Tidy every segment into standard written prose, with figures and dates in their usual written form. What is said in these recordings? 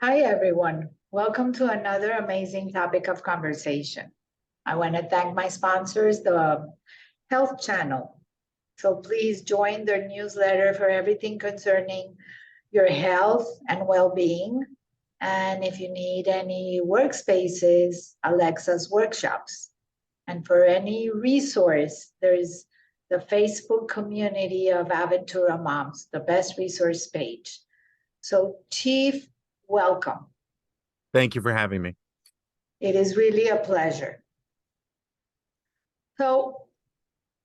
Hi, everyone. Welcome to another amazing topic of conversation. I want to thank my sponsors, the Health Channel. So please join their newsletter for everything concerning your health and well-being. And if you need any workspaces, Alexa's workshops. And for any resource, there's the Facebook community of Aventura Moms, the best resource page. So Chief, welcome. Thank you for having me. It is really a pleasure. So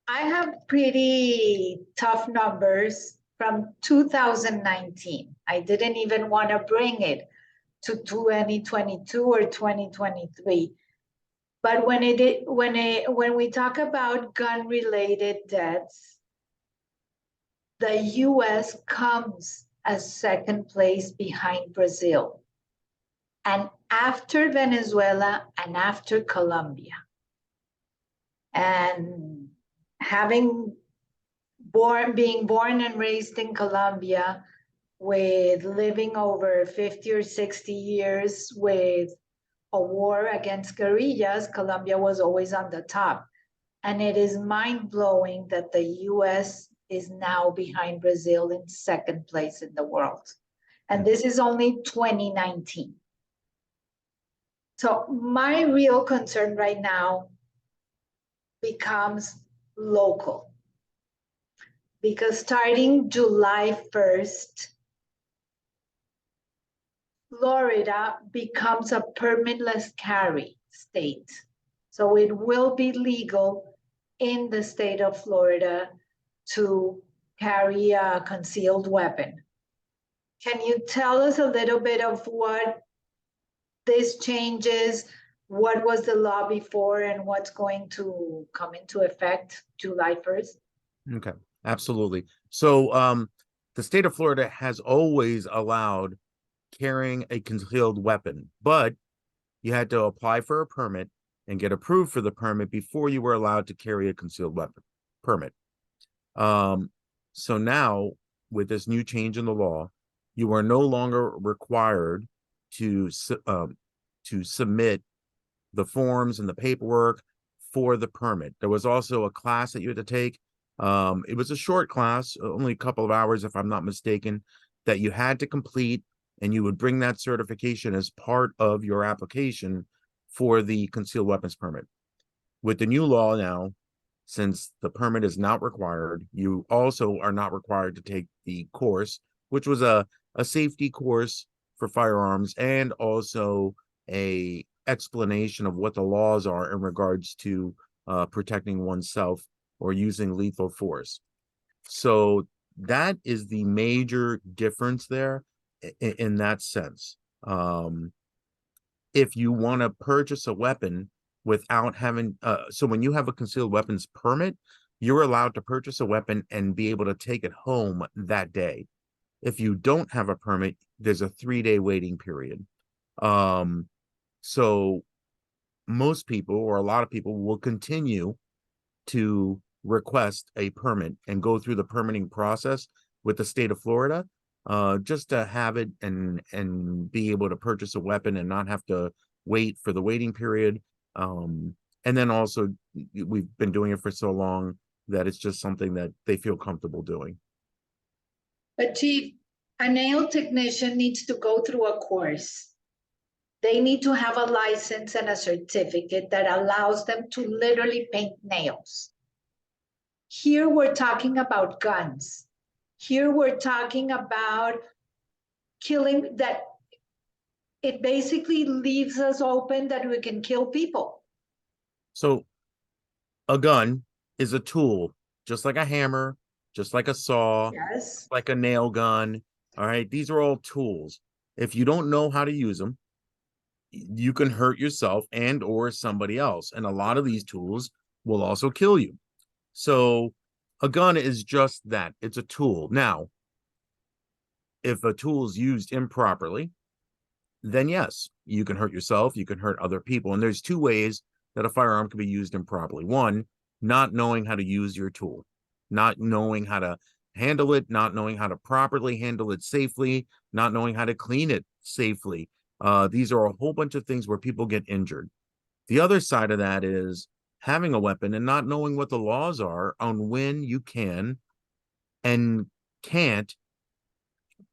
I have pretty tough numbers from 2019. I didn't even want to bring it to 2022 or 2023. But when we talk about gun-related deaths, the US comes as second place behind Brazil, and after Venezuela and after Colombia. And being born and raised in Colombia, with living over 50 or 60 years with a war against guerrillas, Colombia was always on the top. And it is mind-blowing that the US is now behind Brazil in second place in the world. And this is only 2019. So my real concern right now becomes local. Because starting July 1st, Florida becomes a permitless carry state. So it will be legal in the state of Florida to carry a concealed weapon. Can you tell us a little bit of what this changes? What was the law before and what's going to come into effect July 1st? Okay, absolutely. So the state of Florida has always allowed carrying a concealed weapon, but you had to apply for a permit and get approved for the permit before you were allowed to carry a concealed weapon permit. So now, with this new change in the law, you are no longer required to submit the forms and the paperwork for the permit. There was also a class that you had to take. It was a short class, only a couple of hours, if I'm not mistaken, that you had to complete, and you would bring that certification as part of your application for the concealed weapons permit. With the new law now, since the permit is not required, you also are not required to take the course, which was a safety course for firearms and also a explanation of what the laws are in regards to protecting oneself or using lethal force. So that is the major difference there in that sense. If you want to purchase a weapon without having, so when you have a concealed weapons permit, you're allowed to purchase a weapon and be able to take it home that day. If you don't have a permit, there's a 3-day waiting period. So most people, or a lot of people, will continue to request a permit and go through the permitting process with the state of Florida, just to have it and be able to purchase a weapon and not have to wait for the waiting period. And then also, we've been doing it for so long that it's just something that they feel comfortable doing. But Chief, a nail technician needs to go through a course. They need to have a license and a certificate that allows them to literally paint nails. Here we're talking about guns. Here we're talking about killing, that it basically leaves us open that we can kill people. So a gun is a tool, just like a hammer, just like a saw, yes, like a nail gun. All right, these are all tools. If you don't know how to use them, you can hurt yourself and or somebody else. And a lot of these tools will also kill you. So a gun is just that. It's a tool. Now, if a tool is used improperly, then yes, you can hurt yourself, you can hurt other people. And there's two ways that a firearm can be used improperly. One, not knowing how to use your tool, not knowing how to handle it, not knowing how to properly handle it safely, not knowing how to clean it safely. These are a whole bunch of things where people get injured. The other side of that is having a weapon and not knowing what the laws are on when you can and can't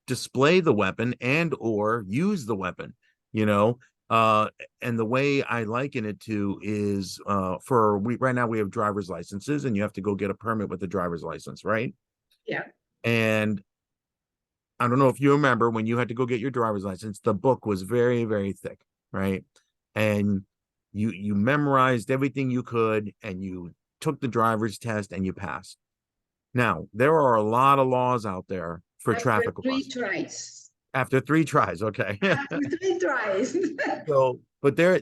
display the weapon and or use the weapon, you know. And the way I liken it to is right now we have driver's licenses and you have to go get a permit with the driver's license, right? Yeah. And I don't know if you remember when you had to go get your driver's license, the book was very, very thick, right? And you memorized everything you could and you took the driver's test and you passed. Now, there are a lot of laws out there for After traffic three laws. tries. After 3 tries, okay. After three tries. So, but there,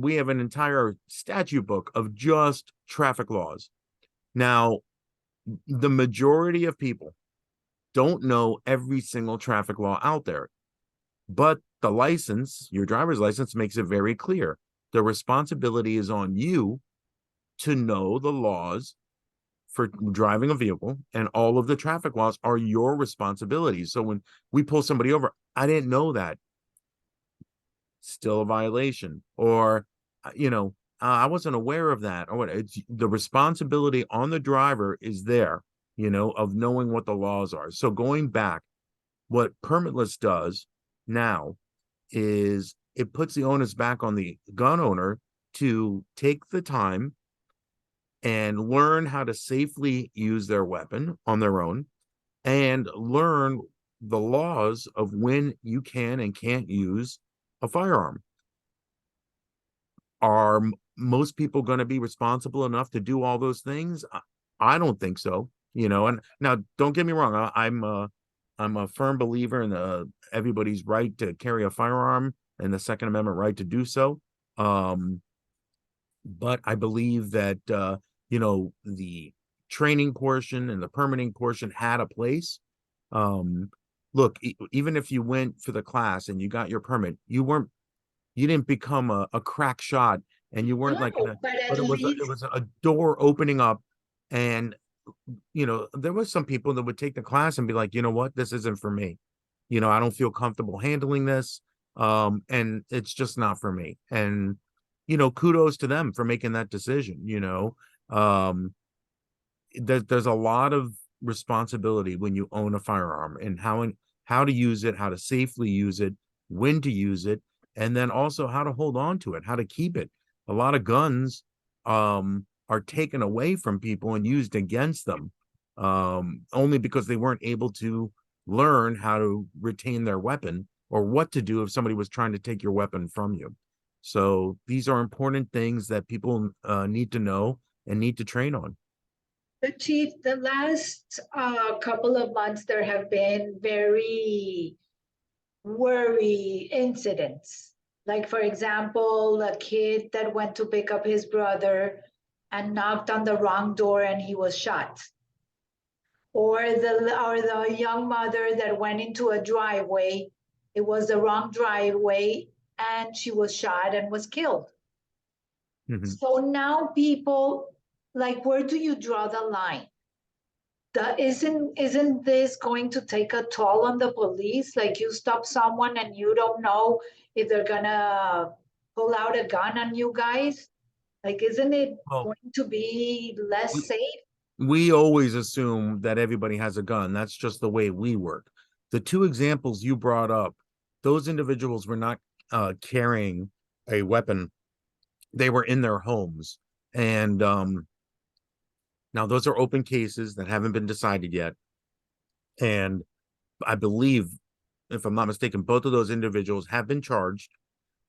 we have an entire statute book of just traffic laws. Now, the majority of people don't know every single traffic law out there, but the license, your driver's license, makes it very clear. The responsibility is on you to know the laws for driving a vehicle, and all of the traffic laws are your responsibility. So when we pull somebody over, I didn't know that, still a violation, or I wasn't aware of that, or what. It's the responsibility on the driver is there, of knowing what the laws are. So going back, what permitless does now is it puts the onus back on the gun owner to take the time and learn how to safely use their weapon on their own and learn the laws of when you can and can't use a firearm. Are most people going to be responsible enough to do all those things? I don't think so. And now don't get me wrong. I'm a firm believer in everybody's right to carry a firearm and the Second Amendment right to do so. But I believe that the training portion and the permitting portion had a place. Look, even if you went for the class and you got your permit, you didn't become a crack shot, and you weren't No, like but at but it least was a door opening up, and there was some people that would take the class and be like, you know what, this isn't for me. I don't feel comfortable handling this. And it's just not for me. And kudos to them for making that decision. Um, there's a lot of responsibility when you own a firearm, and how to use it, how to safely use it, when to use it, and then also how to hold on to it, how to keep it. A lot of guns are taken away from people and used against them, only because they weren't able to learn how to retain their weapon or what to do if somebody was trying to take your weapon from you. So these are important things that people need to know and need to train on. the chief, the last couple of months, there have been very worry incidents. Like, for example, a kid that went to pick up his brother and knocked on the wrong door and he was shot. Or the young mother that went into a driveway, it was the wrong driveway, and she was shot and was killed. Mm-hmm. So now people, like, where do you draw the line? Isn't this going to take a toll on the police? Like, you stop someone and you don't know if they're gonna pull out a gun on you guys. Like, isn't it Well, going to be less safe? we always assume that everybody has a gun. That's just the way we work. The two examples you brought up, those individuals were not carrying a weapon. They were in their homes. And now those are open cases that haven't been decided yet. And I believe, if I'm not mistaken, both of those individuals have been charged,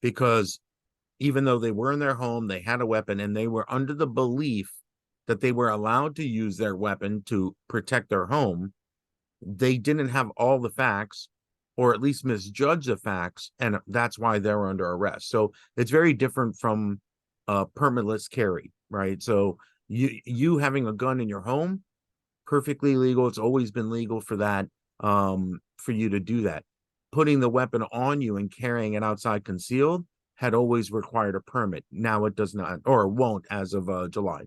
because even though they were in their home, they had a weapon, and they were under the belief that they were allowed to use their weapon to protect their home. They didn't have all the facts, or at least misjudged the facts, and that's why they were under arrest. So it's very different from permitless carry, right? So you having a gun in your home, perfectly legal. It's always been legal for that, for you to do that. Putting the weapon on you and carrying it outside concealed had always required a permit. Now it does not, or won't, as of July.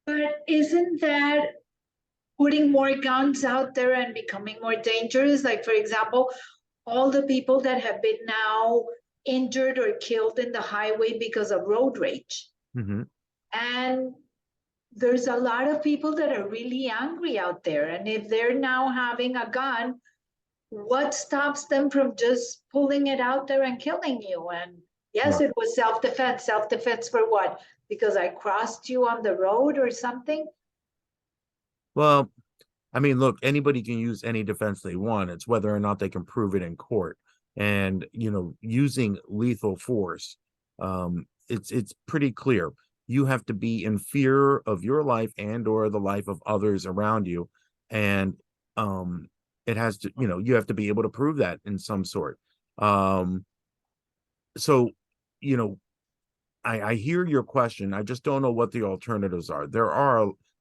But isn't that putting more guns out there and becoming more dangerous. Like, for example, all the people that have been now injured or killed in the highway because of road rage. Mm-hmm. And there's a lot of people that are really angry out there. And if they're now having a gun, what stops them from just pulling it out there and killing you? And yes, Right. it was self-defense. Self-defense for what? Because I crossed you on the road or something? Well, I mean, look, anybody can use any defense they want. It's whether or not they can prove it in court. And, using lethal force, it's pretty clear. You have to be in fear of your life and or the life of others around you. And it has to, you have to be able to prove that in some sort. Um, so, you know, I hear your question. I just don't know what the alternatives are.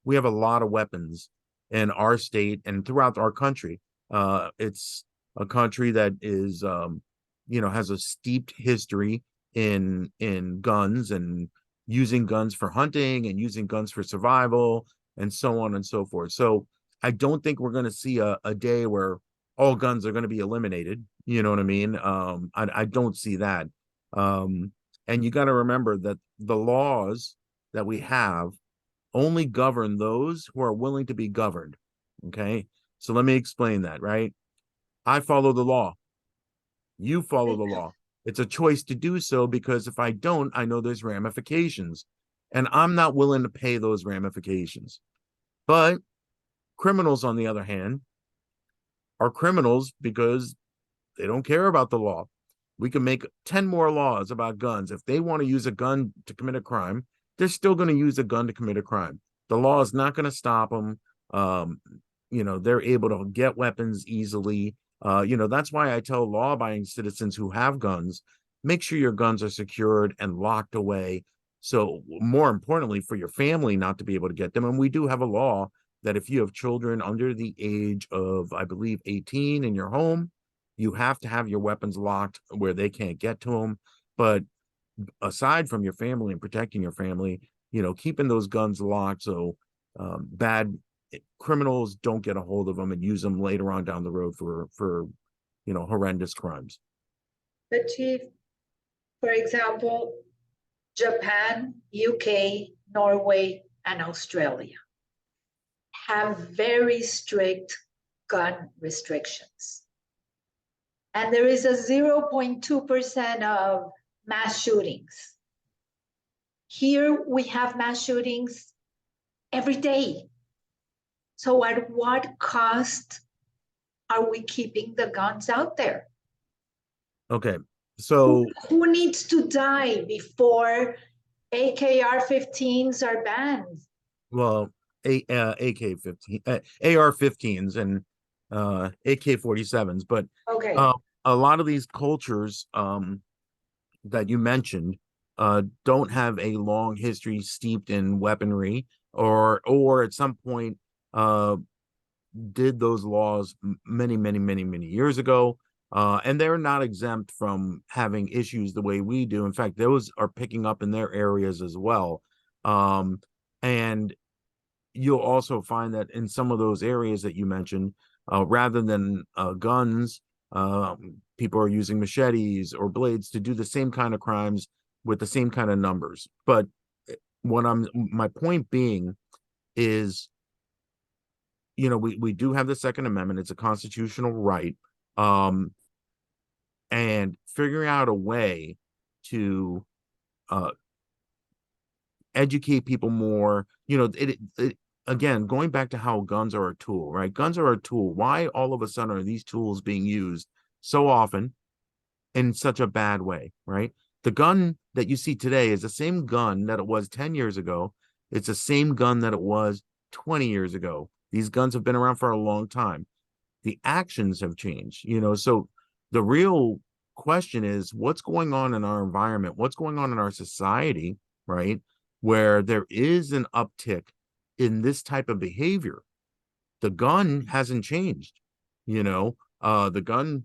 We have a lot of weapons in our state and throughout our country. It's a country that is, has a steeped history in guns and using guns for hunting and using guns for survival and so on and so forth. So I don't think we're going to see a day where all guns are going to be eliminated. You know what I mean? I don't see that. Um, and you got to remember that the laws that we have only govern those who are willing to be governed. Okay. So let me explain that, right? I follow the law. You follow the law. It's a choice to do so because if I don't, I know there's ramifications. And I'm not willing to pay those ramifications. But criminals, on the other hand, are criminals because they don't care about the law. We can make 10 more laws about guns. If they want to use a gun to commit a crime, they're still going to use a gun to commit a crime. The law is not going to stop them. They're able to get weapons easily. That's why I tell law-abiding citizens who have guns, make sure your guns are secured and locked away. So more importantly, for your family not to be able to get them. And we do have a law that if you have children under the age of, I believe, 18 in your home, you have to have your weapons locked where they can't get to them. But aside from your family and protecting your family, keeping those guns locked so bad criminals don't get a hold of them and use them later on down the road for horrendous crimes. But Chief, for example, Japan, UK, Norway, and Australia have very strict gun restrictions. And there is a 0.2% of mass shootings. Here we have mass shootings every day. So at what cost are we keeping the guns out there? Okay, so who needs to die before AKR-15s are banned? well, AK-15, AR-15s and AK-47s, but Okay. A lot of these cultures that you mentioned don't have a long history steeped in weaponry, or at some point did those laws many, many, many, many years ago. And they're not exempt from having issues the way we do. In fact, those are picking up in their areas as well. And you'll also find that in some of those areas that you mentioned, rather than guns, people are using machetes or blades to do the same kind of crimes with the same kind of numbers. But my point being is, we do have the Second Amendment. It's a constitutional right. And figuring out a way to educate people more, again, going back to how guns are a tool, right? Guns are a tool. Why all of a sudden are these tools being used so often in such a bad way, right? The gun that you see today is the same gun that it was 10 years ago. It's the same gun that it was 20 years ago. These guns have been around for a long time. The actions have changed, so the real question is what's going on in our environment, what's going on in our society, right? Where there is an uptick in this type of behavior. The gun hasn't changed, the gun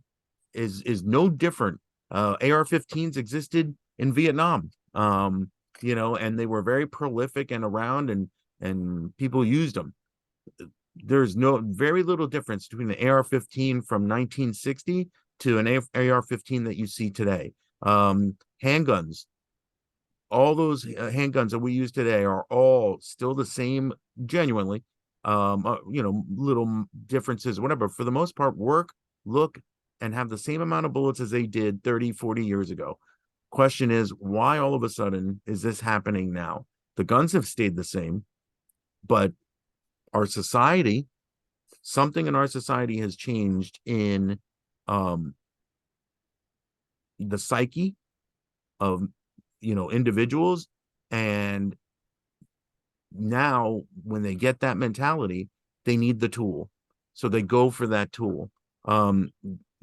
is no different. AR-15s existed in Vietnam, and they were very prolific and around, and people used them. there's very little difference between the AR-15 from 1960 to an AR-15 that you see today. Handguns, all those handguns that we use today are all still the same, genuinely. Little differences, whatever. For the most part, work, look, and have the same amount of bullets as they did 30, 40 years ago. Question is, why all of a sudden is this happening now? The guns have stayed the same, but our society, something in our society has changed in the psyche of individuals, and now when they get that mentality, they need the tool, so they go for that tool.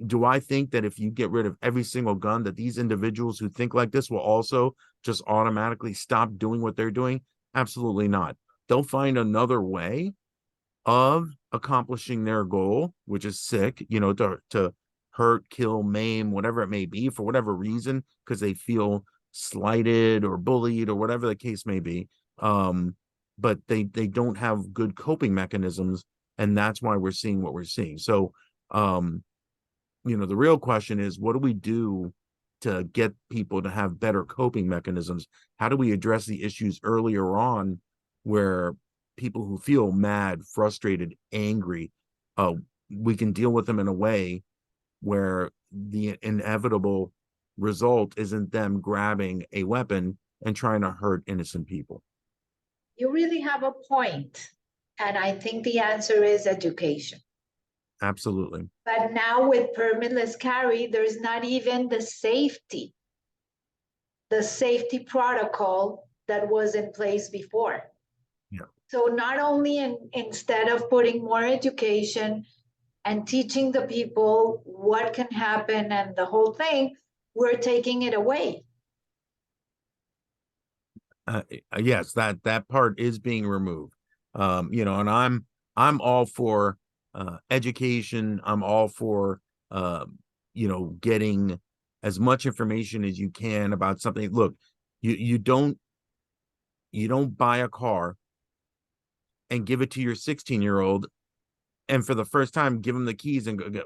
Do I think that if you get rid of every single gun, that these individuals who think like this will also just automatically stop doing what they're doing? Absolutely not. They'll find another way of accomplishing their goal, which is sick, to hurt, kill, maim, whatever it may be, for whatever reason, because they feel slighted or bullied or whatever the case may be. But they don't have good coping mechanisms, and that's why we're seeing what we're seeing. So the real question is, what do we do to get people to have better coping mechanisms? How do we address the issues earlier on, where people who feel mad, frustrated, angry, we can deal with them in a way where the inevitable result isn't them grabbing a weapon and trying to hurt innocent people? You really have a point. And I think the answer is education. Absolutely. But now with permitless carry, there's not even the safety protocol that was in place before. Yeah. So not only instead of putting more education and teaching the people what can happen and the whole thing, we're taking it away. Yes, that part is being removed. And I'm all for education. I'm all for getting as much information as you can about something. Look, you don't buy a car and give it to your 16-year-old, and for the first time give them the keys and go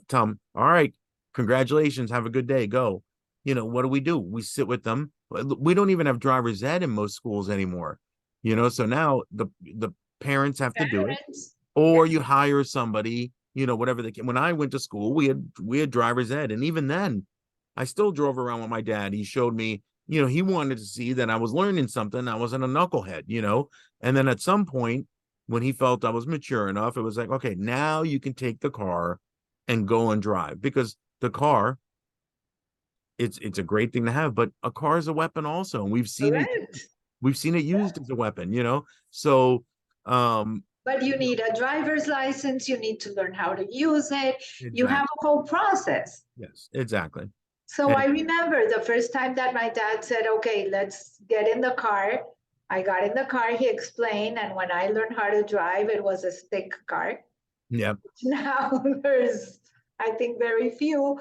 tell them, all right, congratulations, have a good day, go. What do? We sit with them. We don't even have driver's ed in most schools anymore. So now the parents have to do it, or you hire somebody, whatever they can. When I went to school, we had driver's ed, and even then I still drove around with my dad. He showed me, he wanted to see that I was learning something. I wasn't a knucklehead, and then at some point, when he felt I was mature enough, it was like, okay, now you can take the car and go and drive, because the car, it's a great thing to have, but a car is a weapon also, and we've seen it used as a weapon. So but you need a driver's license, you need to learn how to use it. Exactly. You have a whole process. Yes, exactly. So I remember the first time that my dad said, okay, let's get in the car. I got in the car, he explained, and when I learned how to drive, it was a stick car. Yeah. Now there's, I think, very few.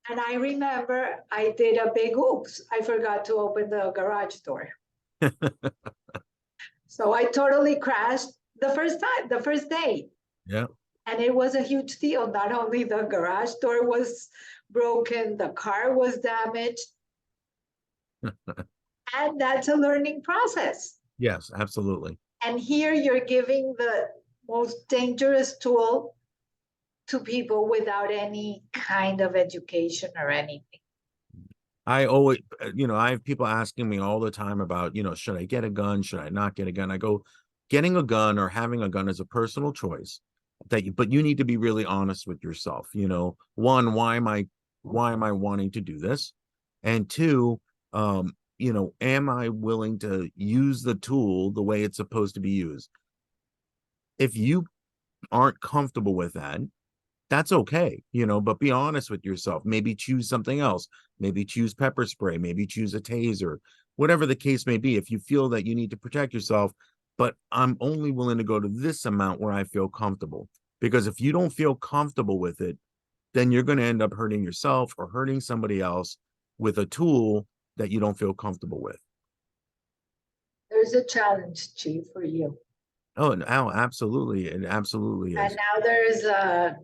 And I remember I did a big oops. I forgot to open the garage door. So I totally crashed the first day. Yeah. And it was a huge deal. Not only the garage door was broken, the car was damaged. And that's a learning process. Yes, absolutely. And here you're giving the most dangerous tool to people without any kind of education or anything. I always, I have people asking me all the time about, should I get a gun? Should I not get a gun? I go, getting a gun or having a gun is a personal choice but you need to be really honest with yourself. One, why am I wanting to do this? And two, am I willing to use the tool the way it's supposed to be used? If you aren't comfortable with that, that's okay, but be honest with yourself. Maybe choose something else. Maybe choose pepper spray. Maybe choose a taser, whatever the case may be. If you feel that you need to protect yourself, but I'm only willing to go to this amount where I feel comfortable. Because if you don't feel comfortable with it, then you're going to end up hurting yourself or hurting somebody else with a tool that you don't feel comfortable with. There's a challenge, Chief, for you. Oh, no, absolutely, it absolutely And is. now there's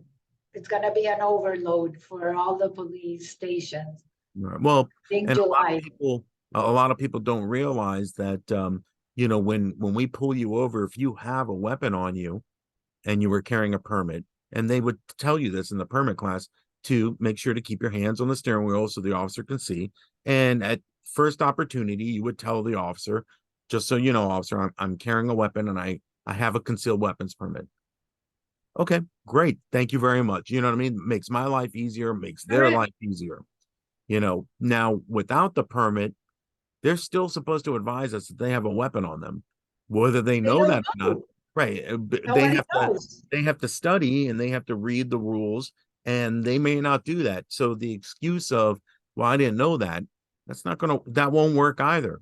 it's gonna be an overload for all the police stations Right. Well, in and July. a lot of people don't realize that when we pull you over, if you have a weapon on you and you were carrying a permit, and they would tell you this in the permit class to make sure to keep your hands on the steering wheel so the officer can see. And at first opportunity, you would tell the officer, just so you know, officer, I'm carrying a weapon and I have a concealed weapons permit. Okay, great. Thank you very much. You know what I mean? Makes my life easier, makes their Correct. life easier. Now without the permit, they're still supposed to advise us that they have a weapon on them, whether they They know don't that or not. know. Right. They Nobody have to knows. study and they have to read the rules, and they may not do that. So the excuse of, well, I didn't know that, that won't work either.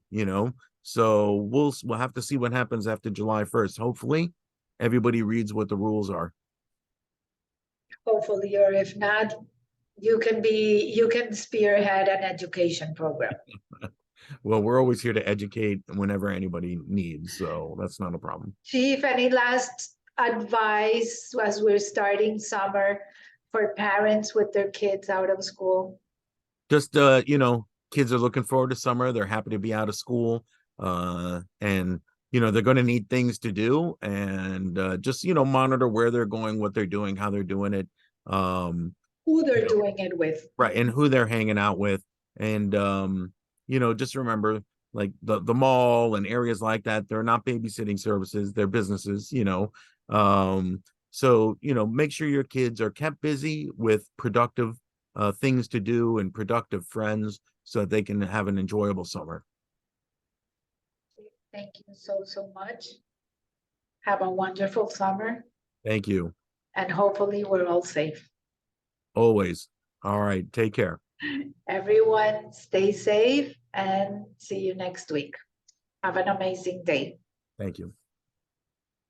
So we'll have to see what happens after July 1st. Hopefully everybody reads what the rules are. Hopefully, or if not, you can spearhead an education program. Well, we're always here to educate whenever anybody needs, so that's not a problem. Chief, any last advice as we're starting summer for parents with their kids out of school? Just kids are looking forward to summer. They're happy to be out of school, and they're going to need things to do, and just monitor where they're going, what they're doing, how they're doing it. Who You they're know, doing it with? right, and who they're hanging out with, and just remember, like the mall and areas like that, they're not babysitting services, they're businesses. So make sure your kids are kept busy with productive things to do and productive friends so that they can have an enjoyable summer. Thank you so, so much. Have a wonderful summer, Thank you. and hopefully we're all safe. Always. All right, take care. Everyone, stay safe and see you next week. Have an amazing day. Thank you.